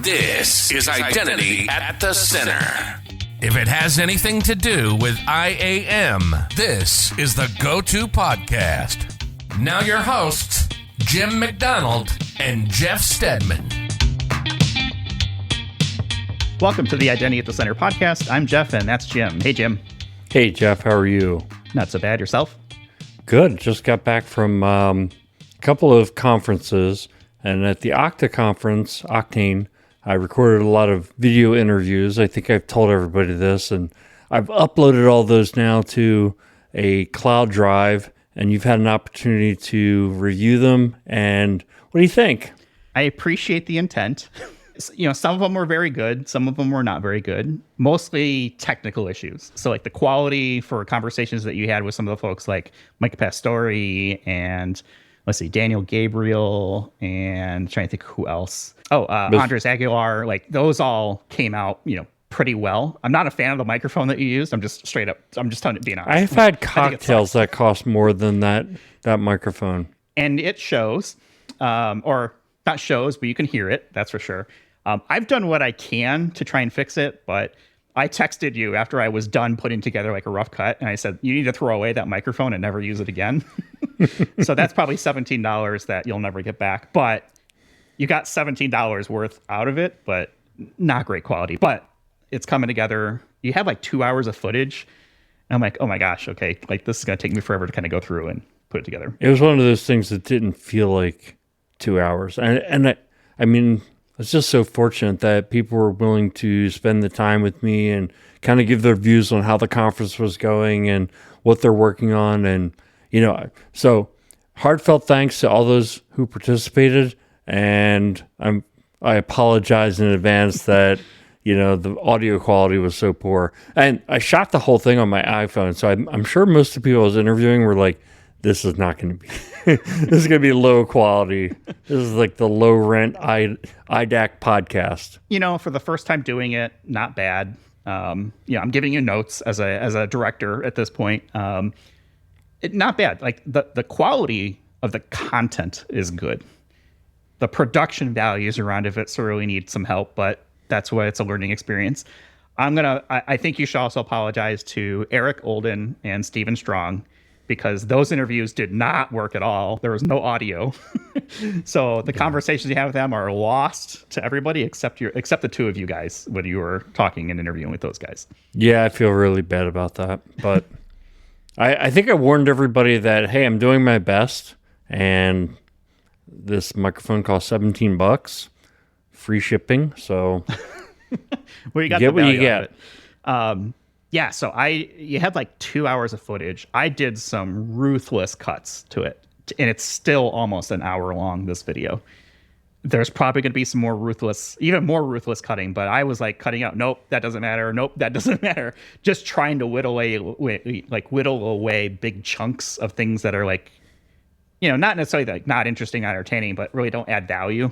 This is Identity at the Center. If it has anything to do with IAM, this is the go-to podcast. Now your hosts, Jim McDonald and Jeff Stedman. Welcome to the Identity at the Center podcast. I'm Jeff, and that's Jim. Hey, Jim. Hey, Jeff. How are you? Not so bad. Yourself? Good. Just got back from a couple of conferences, and at the Okta conference, Octane, I recorded a lot of video interviews. I think I've told everybody this, and I've uploaded all those now to a cloud drive, and you've had an opportunity to review them. And what do you think? I appreciate the intent. You know, some of them were very good. Some of them were not very good. Mostly technical issues. So like the quality for conversations that you had with some of the folks like Mike Pastore and let's see, Daniel Gabriel, and trying to think who else. Andres Aguilar. Like those all came out, pretty well. I'm not a fan of the microphone that you used. I'm just telling it, being honest. I've had cocktails that cost more than that microphone. And it shows, or not shows, but you can hear it. That's for sure. I've done what I can to try and fix it, but I texted you after I was done putting together like a rough cut, and I said, you need to throw away that microphone and never use it again. So that's probably $17 that you'll never get back. But you got $17 worth out of it, but not great quality. But it's coming together. You have like 2 hours of footage. And I'm like, oh my gosh, okay. Like this is going to take me forever to kind of go through and put it together. It was one of those things that didn't feel like 2 hours. And I mean, it's just so fortunate that people were willing to spend the time with me and kind of give their views on how the conference was going and what they're working on. And, so heartfelt thanks to all those who participated. And I apologize in advance that, the audio quality was so poor. And I shot the whole thing on my iPhone. So I'm sure most of the people I was interviewing were like, this is not going to be, this is going to be low quality. This is like the low rent IDAC podcast. For the first time doing it, not bad. I'm giving you notes as a director at this point. Not bad. Like the quality of the content is good. The production values around it certainly need some help, but that's why it's a learning experience. I think you should also apologize to Eric Olden and Stephen Strong, because those interviews did not work at all. There was no audio. So the conversations you have with them are lost to everybody except the two of you guys when you were talking and interviewing with those guys. Yeah, I feel really bad about that. But I think I warned everybody that, hey, I'm doing my best. And this microphone costs $17, free shipping. So well, you get what you get. Yeah, so you had like 2 hours of footage. I did some ruthless cuts to it, and it's still almost an hour long, this video. There's probably going to be some even more ruthless cutting, but I was like cutting out, nope, that doesn't matter, nope, that doesn't matter. Just trying to whittle away big chunks of things that are like, not necessarily like not interesting, not entertaining, but really don't add value,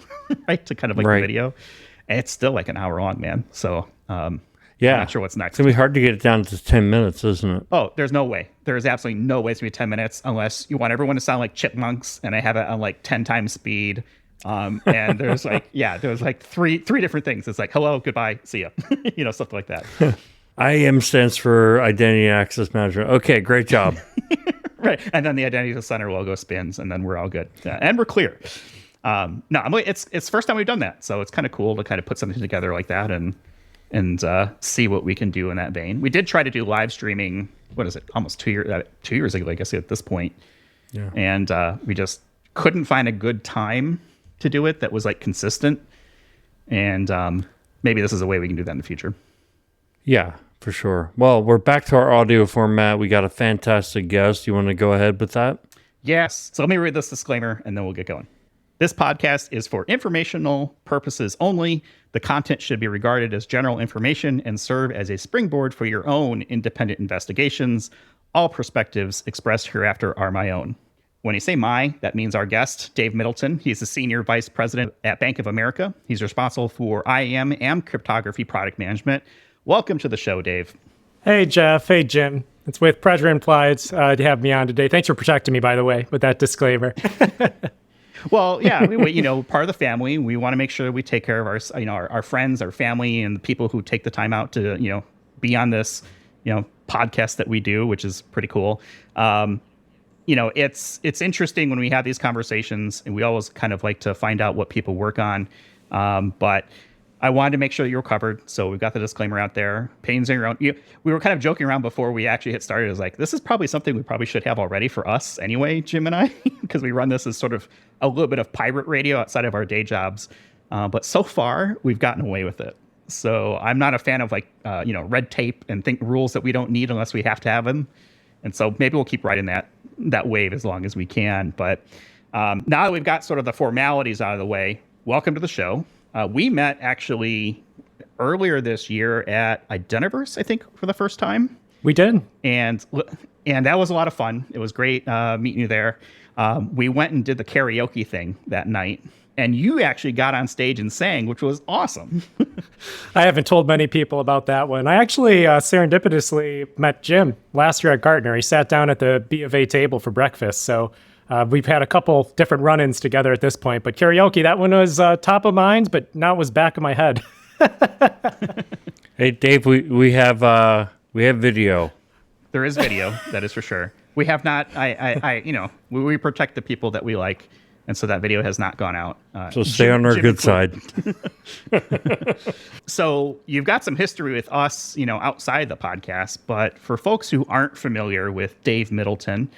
right, to kind of like the video. And it's still like an hour long, man. So, yeah. I'm not sure what's next. It's going to be hard to get it down to 10 minutes, isn't it? Oh, there's no way. There is absolutely no way it's going to be 10 minutes unless you want everyone to sound like chipmunks, and I have it on like 10 times speed. And there's like three different things. It's like, hello, goodbye, see ya. Stuff like that. IAM stands for Identity Access Management. Okay, great job. Right. And then the Identity Center logo spins, and then we're all good. And we're clear. It's the first time we've done that. So it's kind of cool to kind of put something together like that and see what we can do in that vein. We did try to do live streaming, what is it, almost 2 years ago, I guess, at this point. Yeah. And we just couldn't find a good time to do it that was like consistent. And maybe this is a way we can do that in the future. Yeah, for sure. Well, we're back to our audio format. We got a fantastic guest. You want to go ahead with that? Yes. So let me read this disclaimer and then we'll get going. This podcast is for informational purposes only. The content should be regarded as general information and serve as a springboard for your own independent investigations. All perspectives expressed hereafter are my own. When you say my, that means our guest, Dave Middleton. He's the Senior Vice President at Bank of America. He's responsible for IAM and Cryptography product management. Welcome to the show, Dave. Hey, Jeff. Hey, Jim. It's with pleasure implied to have me on today. Thanks for protecting me, by the way, with that disclaimer. Well, yeah, part of the family. We want to make sure we take care of our friends, our family, and the people who take the time out to, be on this, podcast that we do, which is pretty cool. It's interesting when we have these conversations, and we always kind of like to find out what people work on. But I wanted to make sure that you're covered. So we've got the disclaimer out there. Pains in your own. We were kind of joking around before we actually hit started. It was like, this is probably something we probably should have already for us anyway, Jim and I, because we run this as sort of a little bit of pirate radio outside of our day jobs. But so far, we've gotten away with it. So I'm not a fan of red tape and rules that we don't need unless we have to have them. And so maybe we'll keep riding that wave as long as we can. But now that we've got sort of the formalities out of the way, welcome to the show. We met actually earlier this year at Identiverse, I think, for the first time. We did. And that was a lot of fun. It was great meeting you there. We went and did the karaoke thing that night. And you actually got on stage and sang, which was awesome. I haven't told many people about that one. I actually serendipitously met Jim last year at Gartner. He sat down at the B of A table for breakfast. So we've had a couple different run-ins together at this point, but karaoke, that one was top of mind, but now it was back of my head. Hey, Dave, we have video. There is video, that is for sure. We have not. We protect the people that we like, and so that video has not gone out. So stay on our good side. So you've got some history with us, outside the podcast, but for folks who aren't familiar with Dave Middleton,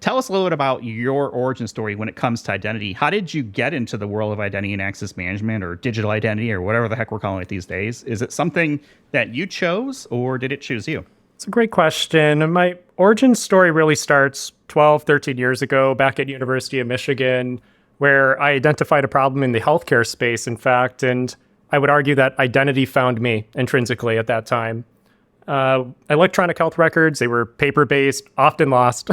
tell us a little bit about your origin story when it comes to identity. How did you get into the world of identity and access management, or digital identity, or whatever the heck we're calling it these days? Is it something that you chose, or did it choose you? It's a great question. My origin story really starts 12, 13 years ago back at University of Michigan, where I identified a problem in the healthcare space, in fact, and I would argue that identity found me intrinsically at that time. Electronic health records, they were paper-based, often lost,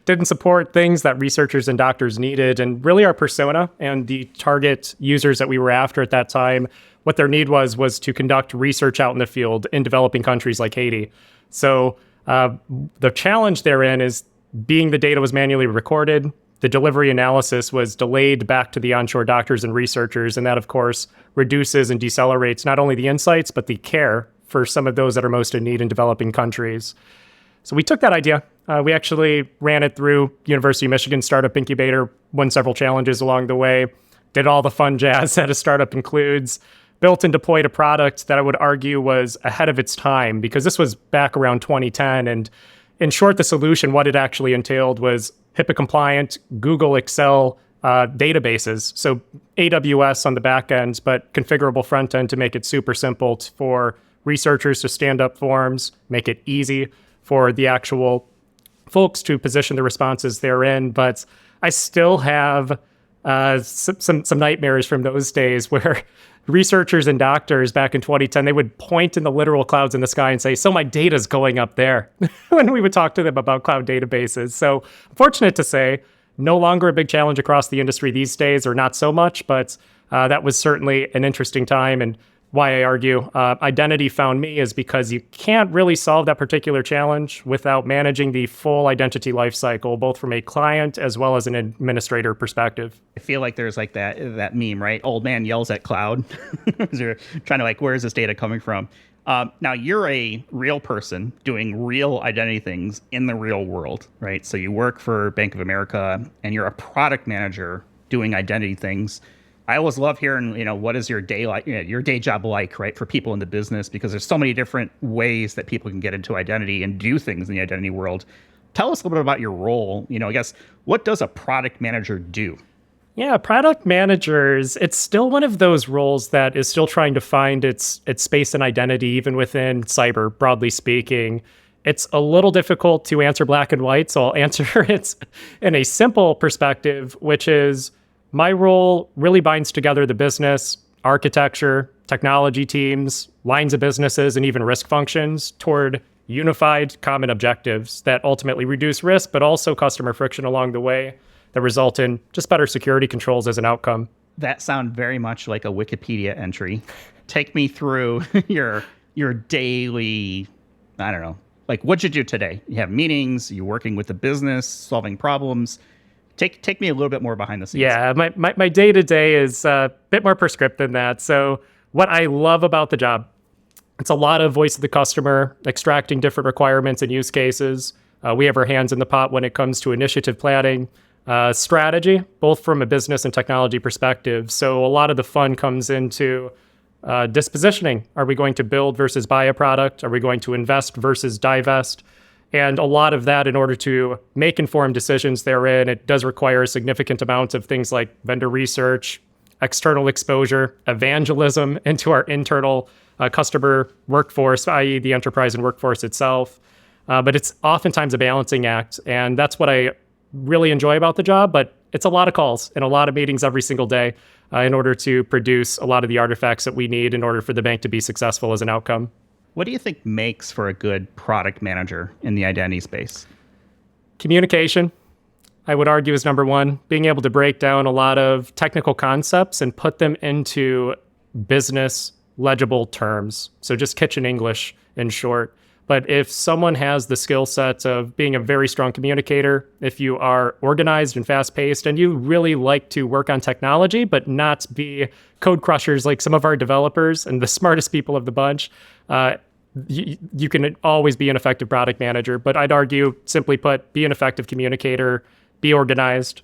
didn't support things that researchers and doctors needed, and really our persona and the target users that we were after at that time, what their need was to conduct research out in the field in developing countries like Haiti. So the challenge therein is being the data was manually recorded, the delivery analysis was delayed back to the onshore doctors and researchers, and that, of course, reduces and decelerates not only the insights, but the care for some of those that are most in need in developing countries. So we took that idea. We actually ran it through University of Michigan Startup Incubator, won several challenges along the way, did all the fun jazz that a startup includes, built and deployed a product that I would argue was ahead of its time, because this was back around 2010. And in short, the solution, what it actually entailed was HIPAA compliant Google Excel databases. So AWS on the back end, but configurable front end to make it super simple for researchers to stand up forms, make it easy for the actual folks to position the responses therein. But I still have some nightmares from those days where researchers and doctors back in 2010, they would point in the literal clouds in the sky and say, so my data's going up there, when we would talk to them about cloud databases. So I'm fortunate to say, no longer a big challenge across the industry these days, or not so much, but that was certainly an interesting time. And why I argue identity found me is because you can't really solve that particular challenge without managing the full identity lifecycle, both from a client as well as an administrator perspective. I feel like there's like that meme, right? Old man yells at cloud. You're trying to where is this data coming from? Now you're a real person doing real identity things in the real world, right? So you work for Bank of America and you're a product manager doing identity things. I always love hearing, what is your day like, your day job like, right, for people in the business, because there's so many different ways that people can get into identity and do things in the identity world. Tell us a little bit about your role. I guess, what does a product manager do? Yeah, product managers, it's still one of those roles that is still trying to find its space and identity, even within cyber, broadly speaking. It's a little difficult to answer black and white, so I'll answer it in a simple perspective, which is, my role really binds together the business, architecture, technology teams, lines of businesses, and even risk functions toward unified common objectives that ultimately reduce risk, but also customer friction along the way that result in just better security controls as an outcome. That sounds very much like a Wikipedia entry. Take me through your daily, I don't know, what'd you do today? You have meetings, you're working with the business, solving problems. Take me a little bit more behind the scenes. Yeah, my day-to-day is a bit more prescriptive than that. So what I love about the job, it's a lot of voice of the customer, extracting different requirements and use cases. We have our hands in the pot when it comes to initiative planning, strategy, both from a business and technology perspective. So a lot of the fun comes into dispositioning. Are we going to build versus buy a product? Are we going to invest versus divest? And a lot of that, in order to make informed decisions therein, it does require a significant amount of things like vendor research, external exposure, evangelism into our internal customer workforce, i.e. the enterprise and workforce itself. But it's oftentimes a balancing act. And that's what I really enjoy about the job. But it's a lot of calls and a lot of meetings every single day in order to produce a lot of the artifacts that we need in order for the bank to be successful as an outcome. What do you think makes for a good product manager in the identity space? Communication, I would argue, is number one. Being able to break down a lot of technical concepts and put them into business legible terms. So just kitchen English in short. But if someone has the skill set of being a very strong communicator, if you are organized and fast-paced, and you really like to work on technology, but not be code crushers like some of our developers and the smartest people of the bunch, you can always be an effective product manager. But I'd argue, simply put, be an effective communicator, be organized.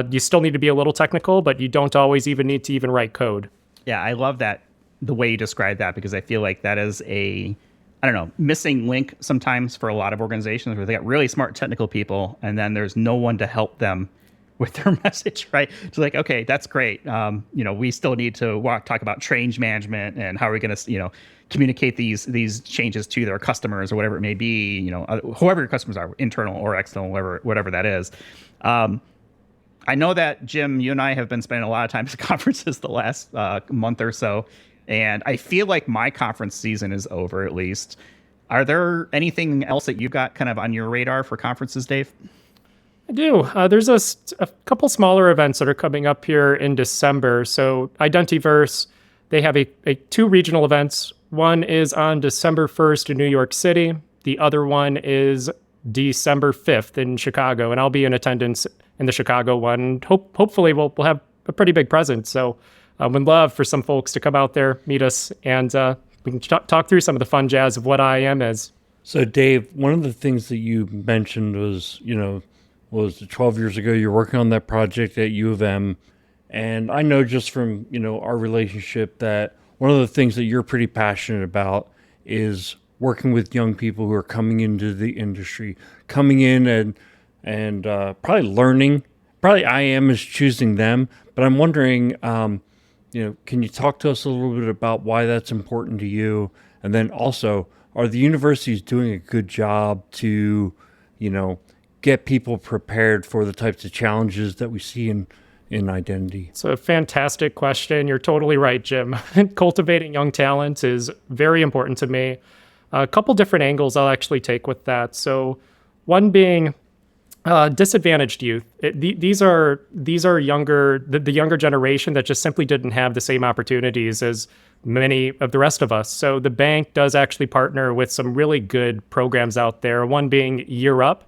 You still need to be a little technical, but you don't always even need to even write code. Yeah, I love that, the way you describe that, because I feel like that is missing link sometimes for a lot of organizations where they got really smart technical people and then there's no one to help them with their message, right? It's like, okay, that's great. We still need to talk about change management and how are we going to, communicate these changes to their customers or whatever it may be, whoever your customers are, internal or external, whatever that is. I know that, Jim, you and I have been spending a lot of time at conferences the last month or so. And I feel like my conference season is over, at least. Are there anything else that you've got kind of on your radar for conferences, Dave? I do. There's a couple smaller events that are coming up here in December. So Identiverse, they have two regional events. One is on December 1st in New York City. The other one is December 5th in Chicago. And I'll be in attendance in the Chicago one. Hopefully we'll have a pretty big presence. So would love for some folks to come out there, meet us, and we can talk through some of the fun jazz of what IAM is. So, Dave, one of the things that you mentioned was, was 12 years ago, you're working on that project at U of M. And I know just from, our relationship that one of the things that you're pretty passionate about is working with young people who are coming into the industry, coming in and probably learning. Probably IAM is choosing them. But I'm wondering, can you talk to us a little bit about why that's important to you? And then also, are the universities doing a good job to, get people prepared for the types of challenges that we see in identity? It's a fantastic question. You're totally right, Jim. Cultivating young talent is very important to me. A couple different angles I'll actually take with that. So one being disadvantaged youth. These are younger, the younger generation that just simply didn't have the same opportunities as many of the rest of us. So the bank does actually partner with some really good programs out there. One being Year Up.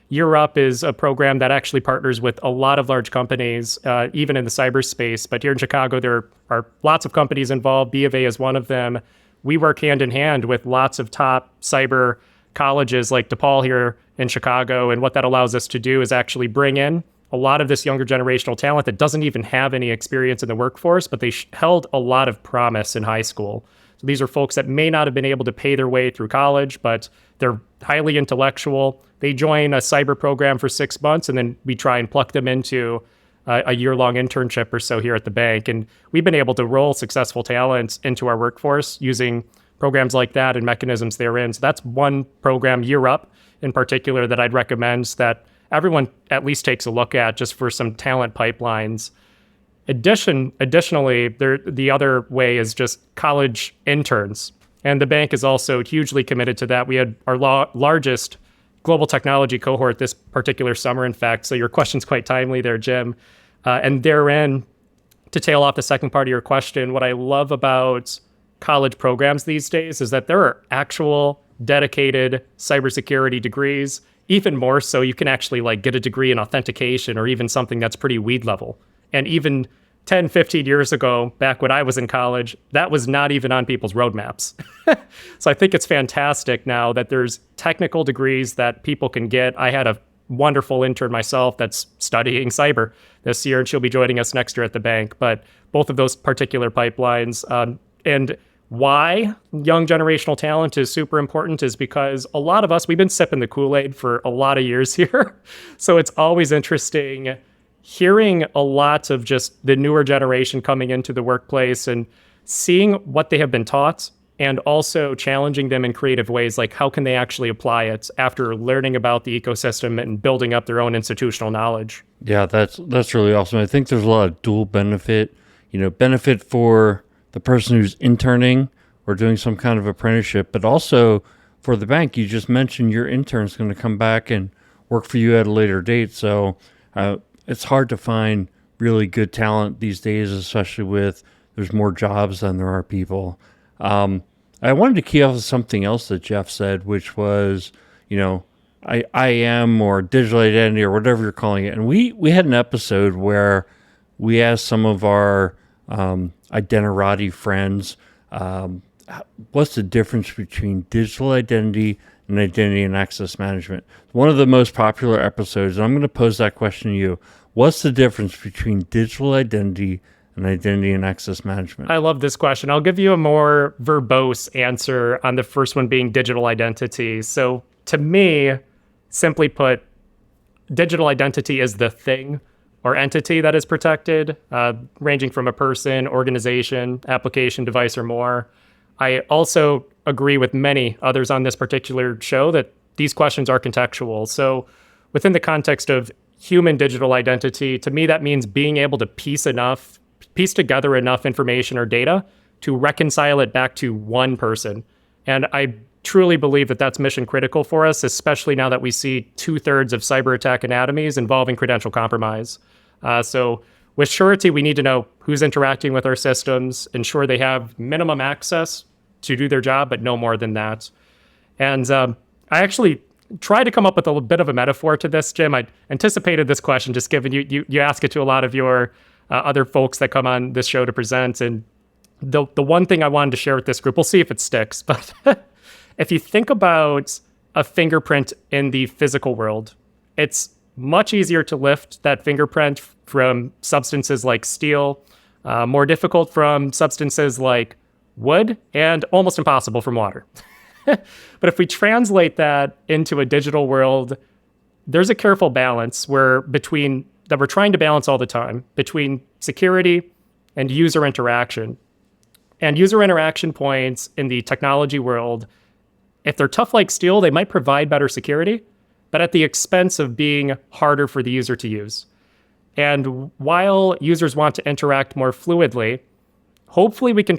Year Up is a program that actually partners with a lot of large companies, even in the cyberspace. But here in Chicago, there are lots of companies involved. B of A is one of them. We work hand in hand with lots of top cyber colleges like DePaul here in Chicago. And what that allows us to do is actually bring in a lot of this younger generational talent that doesn't even have any experience in the workforce, but they held a lot of promise in high school. So these are folks that may not have been able to pay their way through college, but they're highly intellectual. They join a cyber program for 6 months, and then we try and pluck them into a year-long internship or so here at the bank. And we've been able to roll successful talent into our workforce using programs like that and mechanisms therein. So that's one program, Year Up, in particular, that I'd recommend that everyone at least takes a look at just for some talent pipelines. Additionally, the other way is just college interns. And the bank is also hugely committed to that. We had our largest global technology cohort this particular summer, in fact. So your question's quite timely there, Jim. And therein, to tail off the second part of your question, what I love about college programs these days is that there are actual dedicated cybersecurity degrees even more so, you can actually like get a degree in authentication or even something that's pretty weed level. And even 10, 15 years ago, back when I was in college, that was not even on people's roadmaps. So I think it's fantastic now that there's technical degrees that people can get. I had a wonderful intern myself that's studying cyber this year, and she'll be joining us next year at the bank. But both of those particular pipelines, and why young generational talent is super important is because a lot of us, we've been sipping the Kool-Aid for a lot of years here. So it's always interesting hearing a lot of just the newer generation coming into the workplace and seeing what they have been taught, and also challenging them in creative ways, like how can they actually apply it after learning about the ecosystem and building up their own institutional knowledge. Yeah, that's really awesome. I think there's a lot of dual benefit, benefit for the person who's interning or doing some kind of apprenticeship, but also for the bank. You just mentioned your intern's going to come back and work for you at a later date. So it's hard to find really good talent these days, especially with there's more jobs than there are people. I wanted to key off something else that Jeff said, which was, IAM or digital identity or whatever you're calling it. And we had an episode where we asked some of our identirati friends, what's the difference between digital identity and identity and access management? One of the most popular episodes, and I'm going to pose that question to you. What's the difference between digital identity and identity and access management? I love this question. I'll give you a more verbose answer on the first one being digital identity. So to me, simply put, digital identity is the thing or entity that is protected, ranging from a person, organization, application, device, or more. I also agree with many others on this particular show that these questions are contextual. So within the context of human digital identity, to me, that means being able to piece together enough information or data to reconcile it back to one person. And I truly believe that that's mission critical for us, especially now that we see 2/3 of cyber attack anatomies involving credential compromise. So with surety, we need to know who's interacting with our systems, ensure they have minimum access to do their job, but no more than that. And I actually tried to come up with a bit of a metaphor to this, Jim. I anticipated this question, just given you ask it to a lot of your other folks that come on this show to present. And the one thing I wanted to share with this group, we'll see if it sticks, but if you think about a fingerprint in the physical world, it's much easier to lift that fingerprint from substances like steel, more difficult from substances like wood, and almost impossible from water. But if we translate that into a digital world, there's a careful balance that we're trying to balance all the time between security and user interaction. And user interaction points in the technology world, if they're tough like steel, they might provide better security, but at the expense of being harder for the user to use. And while users want to interact more fluidly, hopefully we can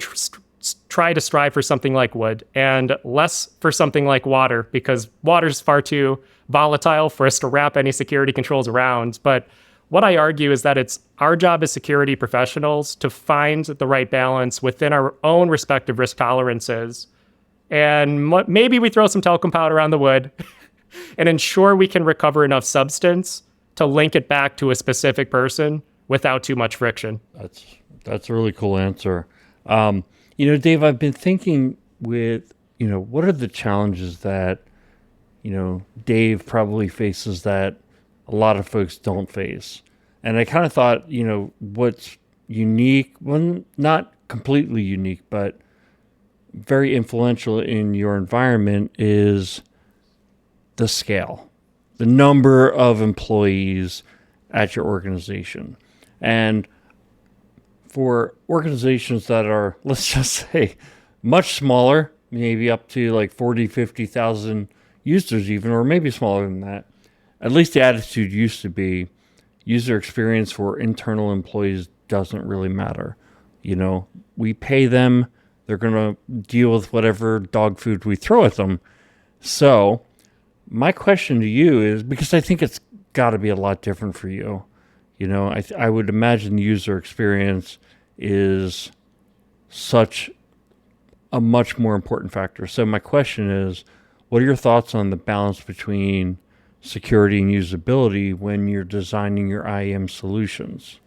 try to strive for something like wood and less for something like water, because water's far too volatile for us to wrap any security controls around. But what I argue is that it's our job as security professionals to find the right balance within our own respective risk tolerances. And maybe we throw some talcum powder on the wood and ensure we can recover enough substance to link it back to a specific person without too much friction. That's a really cool answer. Dave, I've been thinking with, what are the challenges that, Dave probably faces that a lot of folks don't face? And I kind of thought, what's unique, well, not completely unique, but very influential in your environment is the scale, the number of employees at your organization. And for organizations that are, let's just say, much smaller, maybe up to like 40, 50,000 users even, or maybe smaller than that, at least the attitude used to be user experience for internal employees doesn't really matter. We pay them, they're going to deal with whatever dog food we throw at them. So my question to you is, because I think it's got to be a lot different for you. I would imagine user experience is such a much more important factor. So my question is, what are your thoughts on the balance between security and usability when you're designing your IAM solutions?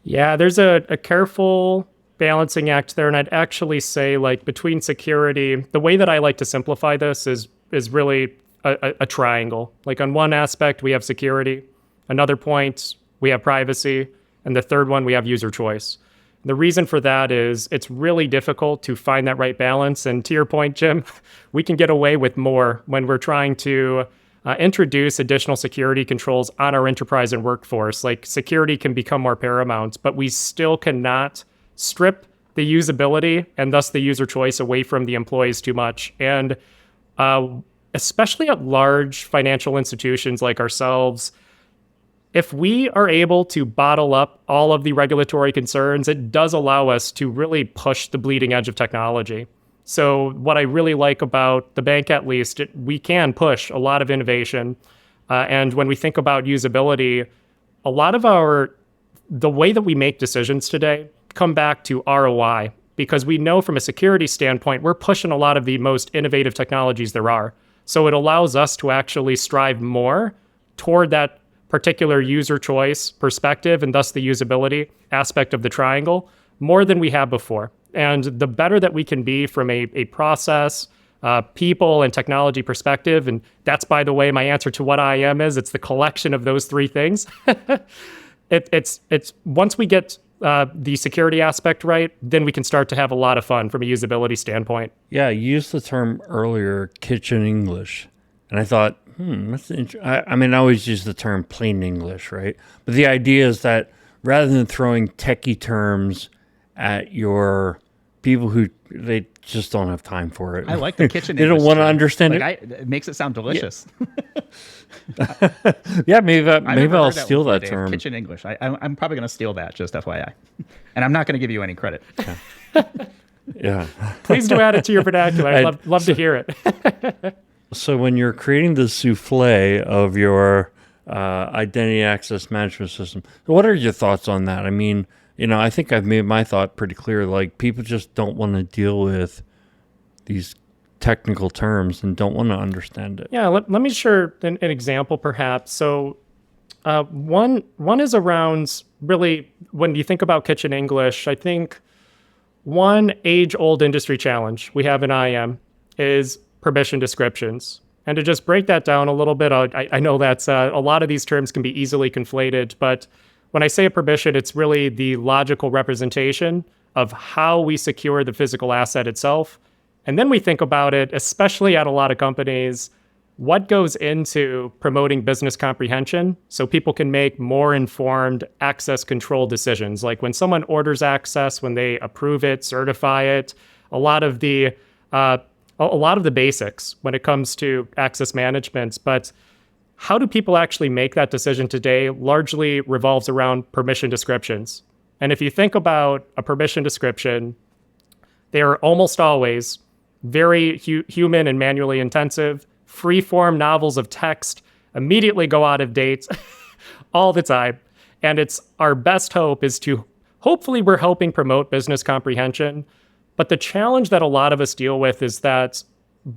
Yeah, there's a careful balancing act there. And I'd actually say, like, between security, the way that I like to simplify this is really a triangle. Like, on one aspect, we have security. Another point, we have privacy. And the third one, we have user choice. The reason for that is it's really difficult to find that right balance. And to your point, Jim, we can get away with more when we're trying to introduce additional security controls on our enterprise and workforce. Like, security can become more paramount, but we still cannot strip the usability and thus the user choice away from the employees too much. And especially at large financial institutions like ourselves, if we are able to bottle up all of the regulatory concerns, it does allow us to really push the bleeding edge of technology. So what I really like about the bank, at least, we can push a lot of innovation. And when we think about usability, a lot of the way that we make decisions today come back to ROI, because we know from a security standpoint, we're pushing a lot of the most innovative technologies there are. So it allows us to actually strive more toward that particular user choice perspective and thus the usability aspect of the triangle more than we have before. And the better that we can be from a process, people, and technology perspective, and that's, by the way, my answer to what IAM is, it's the collection of those three things. It's once we get the security aspect right, then we can start to have a lot of fun from a usability standpoint. Yeah, you used the term earlier, kitchen English. And I thought, that's I mean, I always use the term plain English, right? But the idea is that rather than throwing techie terms at your people who they just don't have time for it. I like the kitchen They English don't want to term. understand Like, it makes it sound delicious. Yeah, maybe I've never I'll heard steal before, that Dave. term. Kitchen English. I'm probably going to steal that, just FYI. And I'm not going to give you any credit. Yeah. Please do add it to your vernacular. I'd love to hear it. So when you're creating the souffle of your identity access management system, what are your thoughts on that? I mean, I think I've made my thought pretty clear. Like, people just don't want to deal with these technical terms and don't want to understand it. Yeah, let me share an example, perhaps. So one is around, really, when you think about kitchen English, I think one age-old industry challenge we have in IAM is permission descriptions. And to just break that down a little bit, I know that's a lot of these terms can be easily conflated, but when I say a permission, it's really the logical representation of how we secure the physical asset itself. And then we think about it, especially at a lot of companies, what goes into promoting business comprehension so people can make more informed access control decisions. Like when someone orders access, when they approve it, certify it, a lot of the basics when it comes to access management. But how do people actually make that decision today largely revolves around permission descriptions. And if you think about a permission description, they are almost always very human and manually intensive, free-form novels of text, immediately go out of date all the time. And it's our best hope is to, hopefully we're helping promote business comprehension. But the challenge that a lot of us deal with is that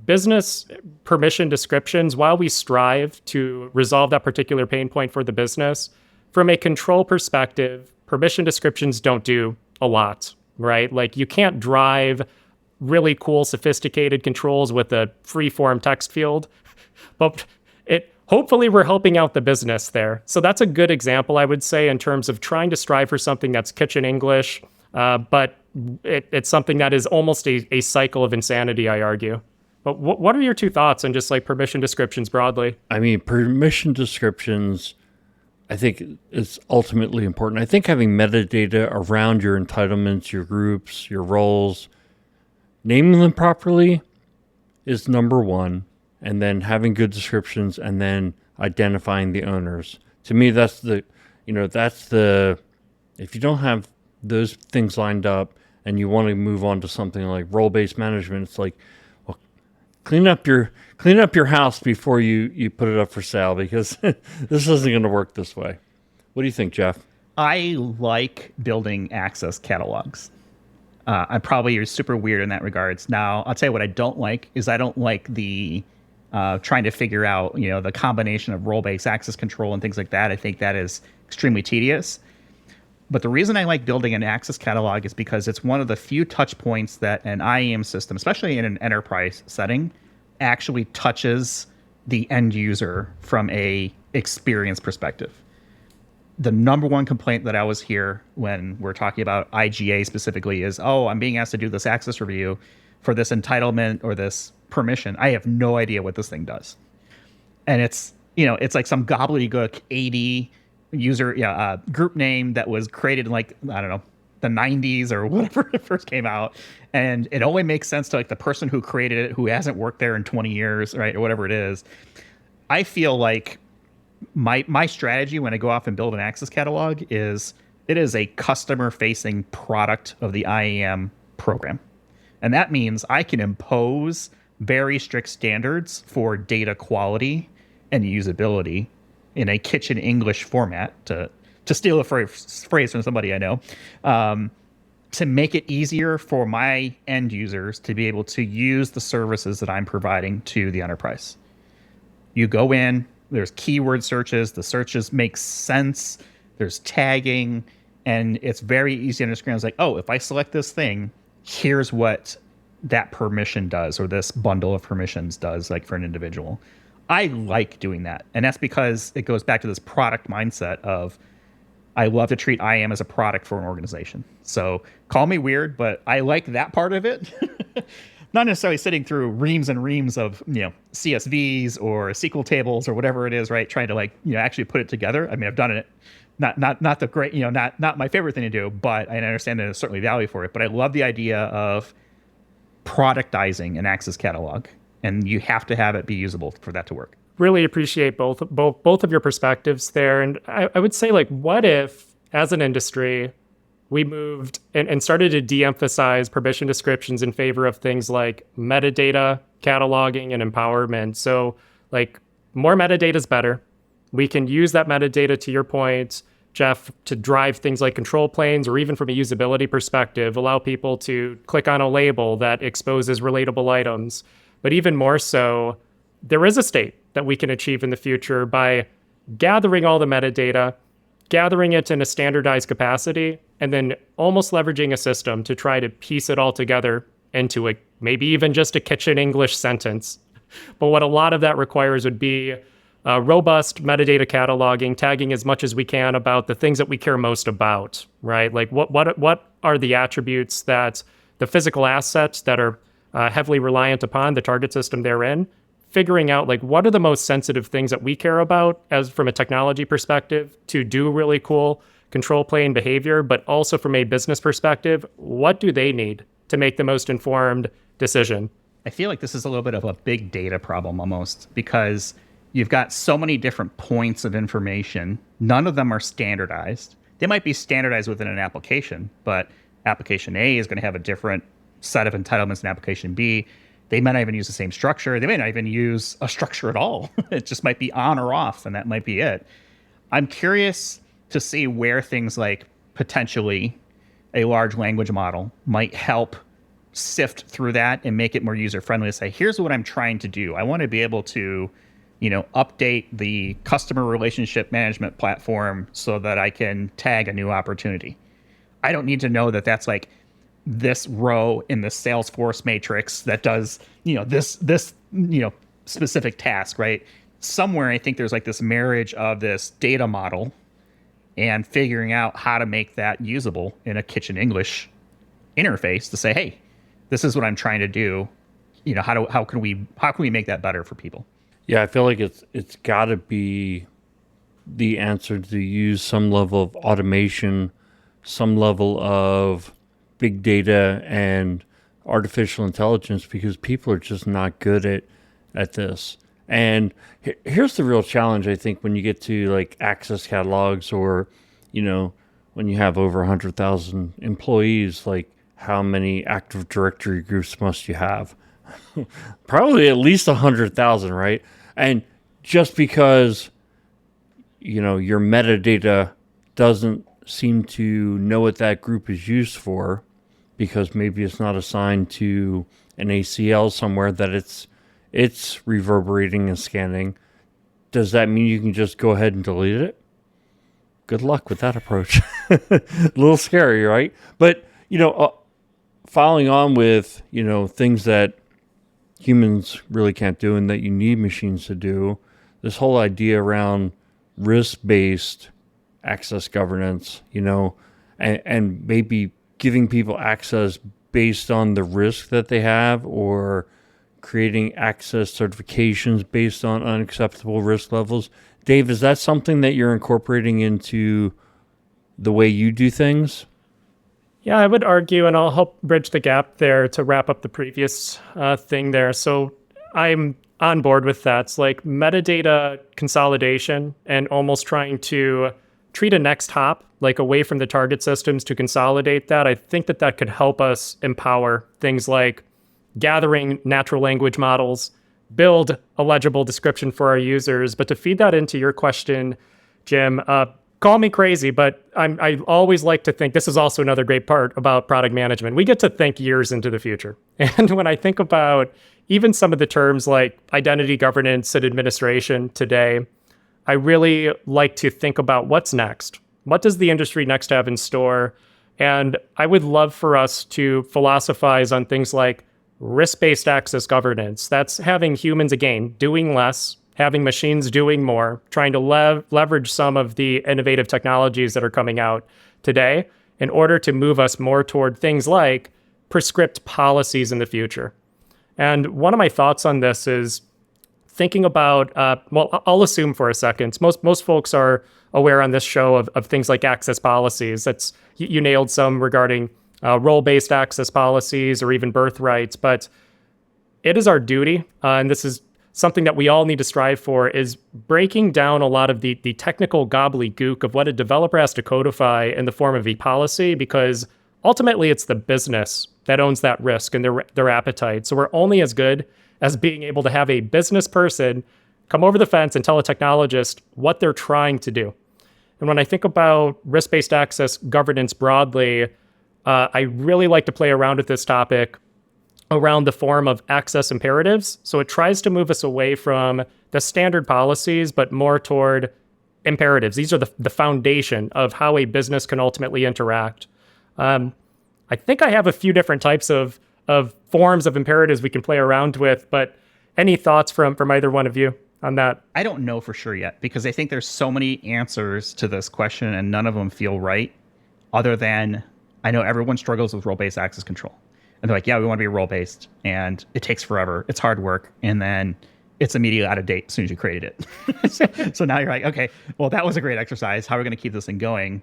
business permission descriptions, while we strive to resolve that particular pain point for the business, from a control perspective, permission descriptions don't do a lot, right? Like, you can't drive really cool, sophisticated controls with a free-form text field, but hopefully we're helping out the business there. So that's a good example, I would say, in terms of trying to strive for something that's kitchen English, but it's something that is almost a cycle of insanity, I argue. But what are your two thoughts on just like permission descriptions broadly? I mean, permission descriptions, I think, is ultimately important. I think having metadata around your entitlements, your groups, your roles, naming them properly is number one, and then having good descriptions and then identifying the owners. To me, that's the, if you don't have those things lined up and you want to move on to something like role-based management, it's like, well, clean up your house before you put it up for sale, because this isn't going to work this way. What do you think, Jeff? I like building access catalogs. I'm probably super weird in that regards. Now, I'll tell you what I don't like is I don't like the trying to figure out, the combination of role-based access control and things like that. I think that is extremely tedious. But the reason I like building an access catalog is because it's one of the few touch points that an IAM system, especially in an enterprise setting, actually touches the end user from a experience perspective. The number one complaint that I always hear when we're talking about IGA specifically is, oh, I'm being asked to do this access review for this entitlement or this permission. I have no idea what this thing does. And it's like some gobbledygook AD user group name that was created in I don't know, the 90s or whatever it first came out. And it only makes sense to the person who created it, who hasn't worked there in 20 years, right? Or whatever it is. I feel like my strategy when I go off and build an access catalog is it is a customer facing product of the IAM program. And that means I can impose very strict standards for data quality and usability in a kitchen English format, to steal a phrase from somebody I know, to make it easier for my end users to be able to use the services that I'm providing to the enterprise. You go in, there's keyword searches, the searches make sense, there's tagging, and it's very easy to understand. It's like, oh, if I select this thing, here's what that permission does, or this bundle of permissions does, for an individual. I like doing that. And that's because it goes back to this product mindset of, I love to treat IAM as a product for an organization. So call me weird, but I like that part of it. Not necessarily sitting through reams and reams of, CSVs or SQL tables or whatever it is, right? Trying to actually put it together. I mean, I've done it. Not the great, not my favorite thing to do, but I understand that there's certainly value for it. But I love the idea of productizing an access catalog. And you have to have it be usable for that to work. Really appreciate both of your perspectives there. And I would say, what if, as an industry, we moved and started to de-emphasize permission descriptions in favor of things like metadata, cataloging, and empowerment? So, more metadata is better. We can use that metadata, to your point, Jeff, to drive things like control planes, or even from a usability perspective, allow people to click on a label that exposes relatable items. But even more so, there is a state that we can achieve in the future by gathering all the metadata, gathering it in a standardized capacity, and then almost leveraging a system to try to piece it all together into maybe even just a kitchen English sentence. But what a lot of that requires would be robust metadata cataloging, tagging as much as we can about the things that we care most about, right? What are the attributes that the physical assets that are heavily reliant upon the target system they're in, figuring out what are the most sensitive things that we care about as from a technology perspective to do really cool control plane behavior, but also from a business perspective, what do they need to make the most informed decision? I feel like this is a little bit of a big data problem almost, because you've got so many different points of information. None of them are standardized. They might be standardized within an application, but application A is going to have a different set of entitlements than application B. They might not even use the same structure. They may not even use a structure at all. It just might be on or off, and that might be it. I'm curious to see where things like potentially a large language model might help sift through that and make it more user-friendly to say, here's what I'm trying to do. I want to be able to, update the customer relationship management platform so that I can tag a new opportunity. I don't need to know that that's this row in the Salesforce matrix that does, this specific task, right? Somewhere I think there's this marriage of this data model and figuring out how to make that usable in a kitchen English interface to say, hey, this is what I'm trying to do. How can we make that better for people? Yeah, I feel like it's got to be the answer to use some level of automation, some level of big data and artificial intelligence, because people are just not good at this. And here's the real challenge, I think, when you get to access catalogs, or, when you have over 100,000 employees, how many Active Directory groups must you have? Probably at least 100,000, right? And just because, your metadata doesn't seem to know what that group is used for, because maybe it's not assigned to an ACL somewhere that it's it's reverberating and scanning. Does that mean you can just go ahead and delete it? Good luck with that approach. A little scary, right? But, following on with, things that humans really can't do and that you need machines to do, this whole idea around risk-based access governance, and maybe giving people access based on the risk that they have, or creating access certifications based on unacceptable risk levels. Dave, is that something that you're incorporating into the way you do things? Yeah, I would argue, and I'll help bridge the gap there to wrap up the previous thing there. So I'm on board with that. It's like metadata consolidation and almost trying to treat a next hop like away from the target systems to consolidate that. I think that could help us empower things like gathering natural language models, build a legible description for our users. But to feed that into your question, Jim, call me crazy, but I always like to think this is also another great part about product management. We get to think years into the future. And when I think about even some of the terms like identity governance and administration today, I really like to think about what's next. What does the industry next have in store? And I would love for us to philosophize on things like risk-based access governance. That's having humans, again, doing less, having machines doing more, trying to leverage some of the innovative technologies that are coming out today in order to move us more toward things like prescript policies in the future. And one of my thoughts on this is thinking about, I'll assume for a second, most folks are aware on this show of things like access policies. You nailed some regarding role-based access policies or even birthrights, but it is our duty, and this is something that we all need to strive for, is breaking down a lot of the technical gobbledygook of what a developer has to codify in the form of a policy, because ultimately it's the business that owns that risk and their appetite. So we're only as good as being able to have a business person come over the fence and tell a technologist what they're trying to do. And when I think about risk-based access governance broadly, I really like to play around with this topic around the form of access imperatives. So it tries to move us away from the standard policies, but more toward imperatives. These are the foundation of how a business can ultimately interact. I think I have a few different types of forms of imperatives we can play around with, but any thoughts from either one of you on that? I don't know for sure yet, because I think there's so many answers to this question and none of them feel right, other than I know everyone struggles with role-based access control. And they're like, yeah, we want to be role-based, and it takes forever. It's hard work. And then it's immediately out of date as soon as you created it. So now you're like, okay, well, that was a great exercise. How are we going to keep this thing going?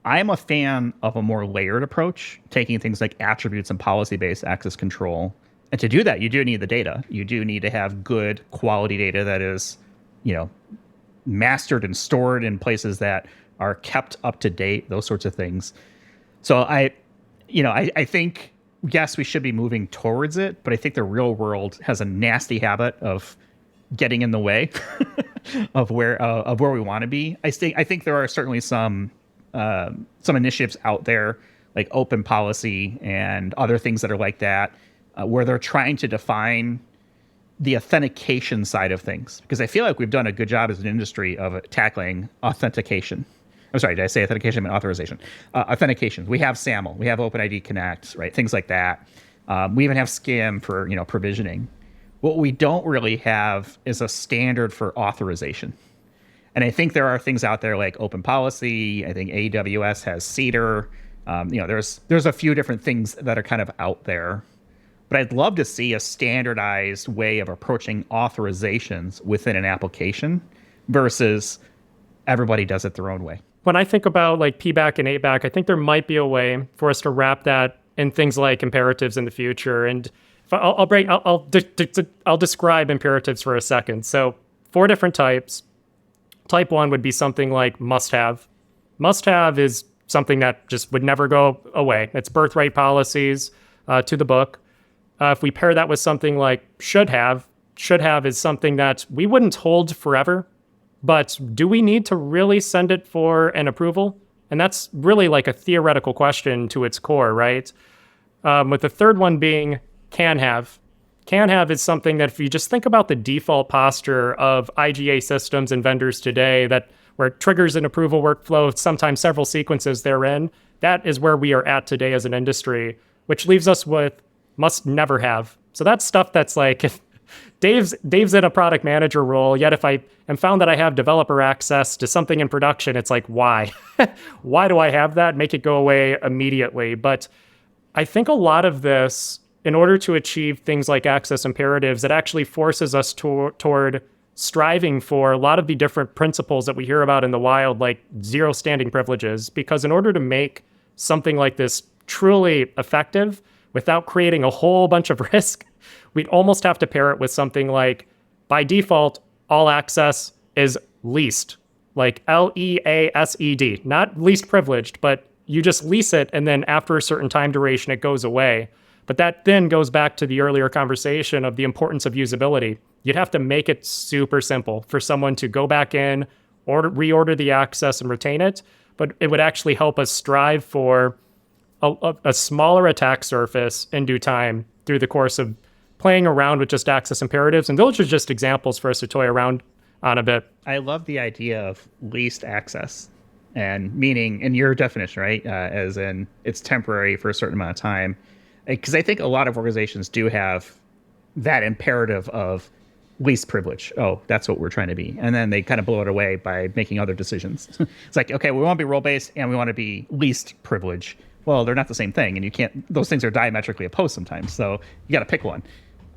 I'm a fan of a more layered approach, taking things like attributes and policy-based access control. And to do that, you do need the data. You do need to have good quality data that is, mastered and stored in places that are kept up to date, those sorts of things. So I think, yes, we should be moving towards it, but I think the real world has a nasty habit of getting in the way of where we want to be. I think there are certainly some initiatives out there like open policy and other things that are like that, where they're trying to define the authentication side of things, because I feel like we've done a good job as an industry of tackling authentication. I'm sorry, did I say authentication? I meant authorization. Authentication. We have SAML. We have OpenID Connect, right? Things like that. We even have SCIM for provisioning. What we don't really have is a standard for authorization. And I think there are things out there like open policy. I think AWS has Cedar. There's a few different things that are kind of out there. But I'd love to see a standardized way of approaching authorizations within an application versus everybody does it their own way. When I think about like PBAC and ABAC, I think there might be a way for us to wrap that in things like imperatives in the future. And I'll describe imperatives for a second. So 4 different types. Type 1 would be something like must-have. Must-have is something that just would never go away. It's birthright policies to the book. If we pair that with something like should-have is something that we wouldn't hold forever, but do we need to really send it for an approval? And that's really like a theoretical question to its core, right? With the third one being can-have. Can have is something that if you just think about the default posture of IGA systems and vendors today, that where it triggers an approval workflow, sometimes several sequences therein, that is where we are at today as an industry, which leaves us with must never have. So that's stuff that's like, if Dave's in a product manager role, yet if I am found that I have developer access to something in production, it's like, why? Why do I have that? Make it go away immediately. But I think a lot of this, in order to achieve things like access imperatives, it actually forces us toward striving for a lot of the different principles that we hear about in the wild, like zero standing privileges. Because in order to make something like this truly effective without creating a whole bunch of risk, we'd almost have to pair it with something like, by default, all access is leased, like LEASED, not least privileged, but you just lease it, and then after a certain time duration, it goes away. But that then goes back to the earlier conversation of the importance of usability. You'd have to make it super simple for someone to go back in, reorder the access and retain it, but it would actually help us strive for a smaller attack surface in due time through the course of playing around with just access imperatives. And those are just examples for us to toy around on a bit. I love the idea of least access, and meaning in your definition, right? As in it's temporary for a certain amount of time. Because I think a lot of organizations do have that imperative of least privilege. Oh, that's what we're trying to be. And then they kind of blow it away by making other decisions. It's like, okay, we want to be role-based and we want to be least privilege. Well, they're not the same thing. And you can't, those things are diametrically opposed sometimes. So you got to pick one.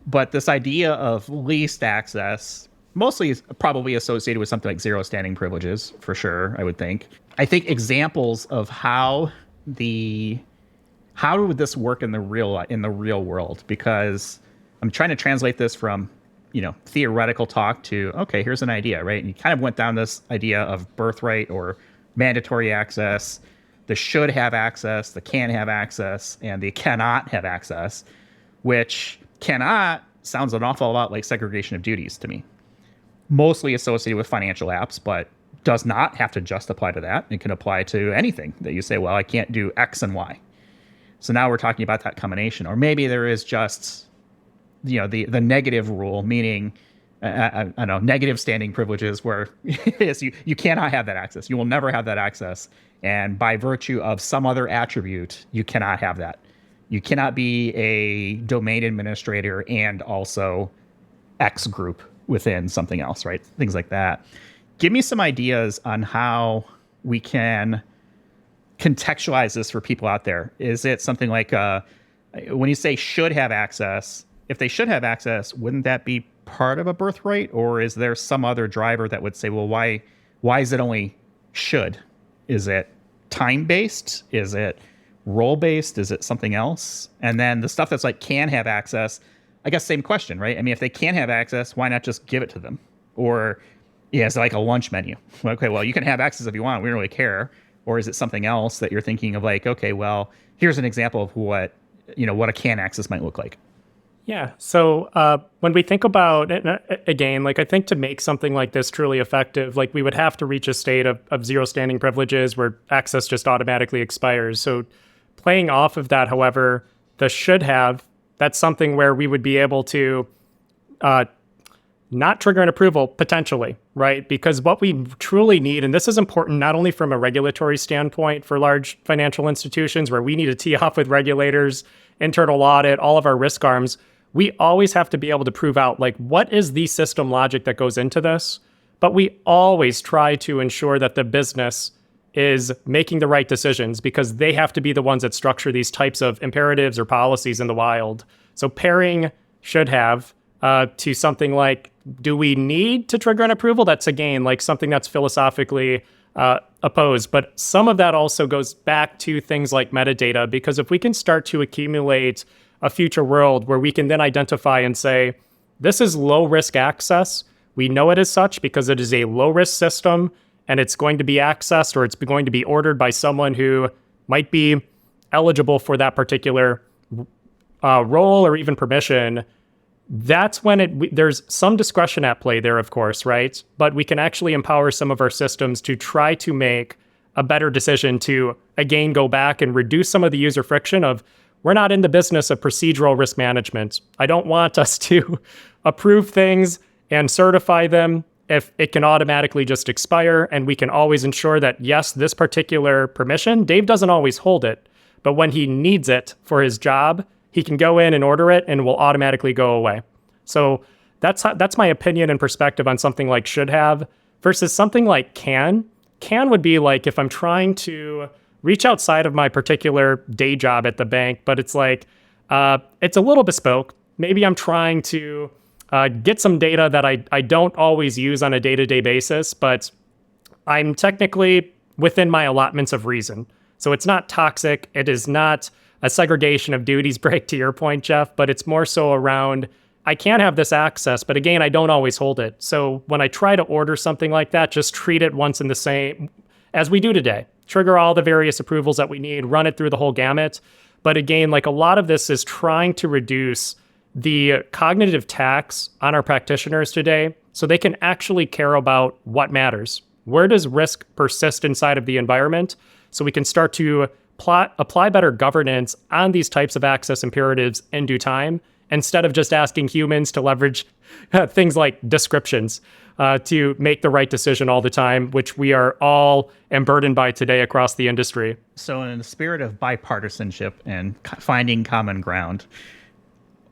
But this idea of least access mostly is probably associated with something like zero standing privileges, for sure, I would think. I think examples of how would this work in the real world? Because I'm trying to translate this from, theoretical talk to, okay, here's an idea, right? And you kind of went down this idea of birthright or mandatory access, the should have access, the can have access, and the cannot have access, which cannot sounds an awful lot like segregation of duties to me. Mostly associated with financial apps, but does not have to just apply to that. It can apply to anything that you say, well, I can't do X and Y. So now we're talking about that combination. Or maybe there is just, the negative rule, meaning, I don't know, negative standing privileges where yes, you cannot have that access. You will never have that access. And by virtue of some other attribute, you cannot have that. You cannot be a domain administrator and also X group within something else, right? Things like that. Give me some ideas on how we can contextualize this for people out there. Is it something like when you say should have access, if they should have access, wouldn't that be part of a birthright? Or is there some other driver that would say, well, why is it only should? Is it time-based? Is it role-based? Is it something else? And then the stuff that's like can have access, I guess same question, right? I mean, if they can have access, why not just give it to them? Or it's like a lunch menu. Okay, well, you can have access if you want. We don't really care. Or is it something else that you're thinking of like, okay, well, here's an example of what a can access might look like. Yeah. So when we think about it, again, like I think to make something like this truly effective, like we would have to reach a state of zero standing privileges where access just automatically expires. So playing off of that, however, the should have, that's something where we would be able to not trigger an approval potentially, right? Because what we truly need, and this is important not only from a regulatory standpoint for large financial institutions where we need to tee off with regulators, internal audit, all of our risk arms, we always have to be able to prove out like what is the system logic that goes into this, but we always try to ensure that the business is making the right decisions because they have to be the ones that structure these types of imperatives or policies in the wild. So pairing should have to something like, do we need to trigger an approval? That's again, like something that's philosophically opposed, but some of that also goes back to things like metadata, because if we can start to accumulate a future world where we can then identify and say, this is low risk access. We know it as such because it is a low risk system and it's going to be accessed or it's going to be ordered by someone who might be eligible for that particular role or even permission. That's when there's some discretion at play there, of course, right? But we can actually empower some of our systems to try to make a better decision to, again, go back and reduce some of the user friction of we're not in the business of procedural risk management. I don't want us to approve things and certify them if it can automatically just expire, and we can always ensure that, yes, this particular permission, Dave doesn't always hold it, but when he needs it for his job, he can go in and order it and it will automatically go away. So that's my opinion and perspective on something like should have versus something like can. Can would be like if I'm trying to reach outside of my particular day job at the bank, but it's like, it's a little bespoke. Maybe I'm trying to get some data that I don't always use on a day-to-day basis, but I'm technically within my allotments of reason. So it's not toxic. It is not a segregation of duties break, to your point, Jeff, but it's more so around, I can have this access, but again, I don't always hold it. So when I try to order something like that, just treat it once in the same as we do today. Trigger all the various approvals that we need, run it through the whole gamut. But again, like a lot of this is trying to reduce the cognitive tax on our practitioners today so they can actually care about what matters. Where does risk persist inside of the environment? So we can start to apply better governance on these types of access imperatives in due time, instead of just asking humans to leverage things like descriptions to make the right decision all the time, which we are all burdened by today across the industry. So in the spirit of bipartisanship and finding common ground,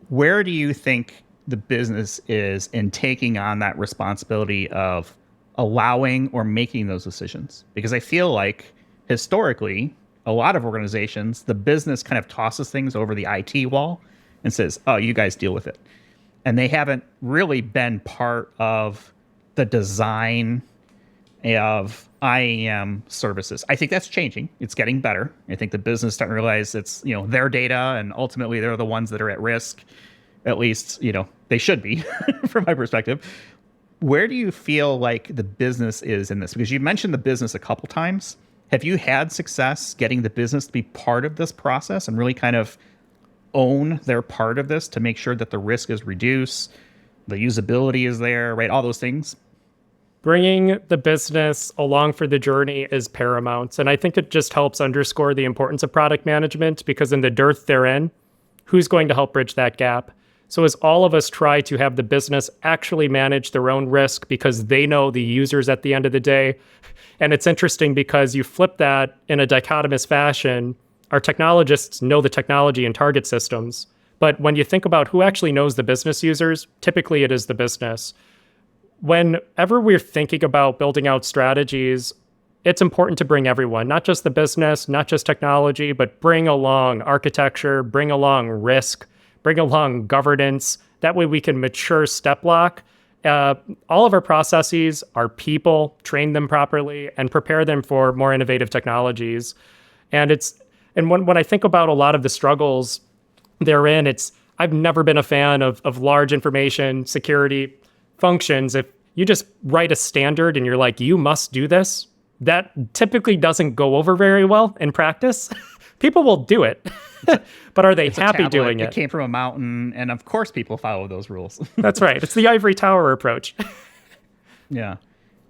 where do you think the business is in taking on that responsibility of allowing or making those decisions? Because I feel like historically, a lot of organizations, the business kind of tosses things over the IT wall and says, oh, you guys deal with it. And they haven't really been part of the design of IAM services. I think that's changing. It's getting better. I think the business is starting to realize it's, their data, and ultimately they're the ones that are at risk. At least, they should be from my perspective. Where do you feel like the business is in this? Because you mentioned the business a couple times. Have you had success getting the business to be part of this process and really kind of own their part of this to make sure that the risk is reduced, the usability is there, right? All those things. Bringing the business along for the journey is paramount. And I think it just helps underscore the importance of product management, because in the dearth therein, who's going to help bridge that gap? So as all of us try to have the business actually manage their own risk because they know the users at the end of the day. And it's interesting because you flip that in a dichotomous fashion. Our technologists know the technology and target systems. But when you think about who actually knows the business users, typically it is the business. Whenever we're thinking about building out strategies, it's important to bring everyone, not just the business, not just technology, but bring along architecture, bring along risk, bring along governance. That way we can mature step lock all of our processes, our people, train them properly, and prepare them for more innovative technologies. And when I think about a lot of the struggles therein, I've never been a fan of large information security functions. If you just write a standard and you're like, you must do this, that typically doesn't go over very well in practice. People will do it, but are they happy doing it? It came from a mountain, and of course people follow those rules. That's right. It's the ivory tower approach. Yeah.